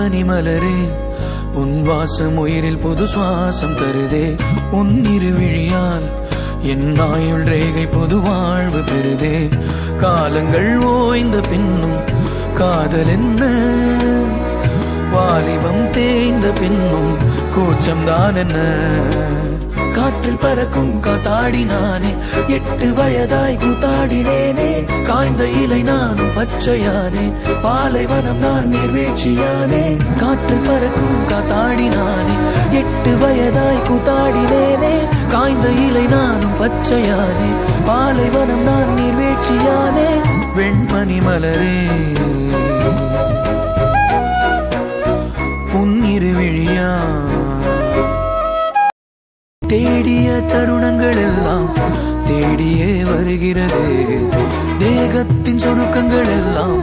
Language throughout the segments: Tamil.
வெண்பனி மலரே உன் வாசம் உயிரில் புது சுவாசம் தருதே. உன் இருவிழியால் என் ஆயுள் ரேகை புது வாழ்வு பெறுதே. காலங்கள் ஓய்ந்த பின்னும் காதல் என்ன, வாலிபம் தேய்ந்த பின்னும் கூச்சம்தான் என்ன. காற்றில் பறக்கும் காத்தாடினானே, 8 வயதாய் கூத்தாடினேனே. காய்ந்த இலை நானும் பச்சையானே, பாலைவனம் நான் நீர்வீழ்ச்சியானே. காற்றில் பறக்கும் காத்தாடினானே, 8 வயதாய் கூத்தாடினேனே. காய்ந்த இலை நானும் பச்சையானே, பாலைவனம் நான் நீர்வீழ்ச்சியானே. வெண்பனி மலரே உன் இருவிழியா தேடிய தருணங்கள் எல்லாம் தேடியே வருகிறதே. தேகத்தின் சுருக்கங்கள் எல்லாம்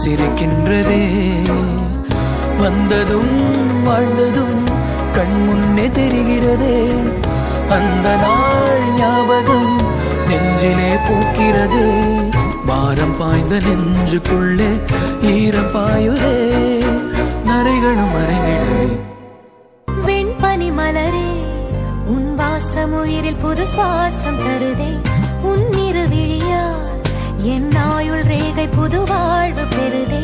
சிரிக்கின்றதே. வந்ததும் வாழ்ந்ததும் கண் முன்னே தெரிகிறதே. அந்த நாள் ஞாபகம் நெஞ்சிலே பூக்கிறதே. பாரம் பாய்ந்த நெஞ்சுக்குள்ளே ஈரம் பாயுதே. நரைகளும் மறைந்திடவே. வெண்பனி மலரே உன் வாசம் உயிரில் புது சுவாசம் தருதே. உன் இருவிழியால் என் ஆயுள் ரேகை புது வாழ்வு பெறுதே.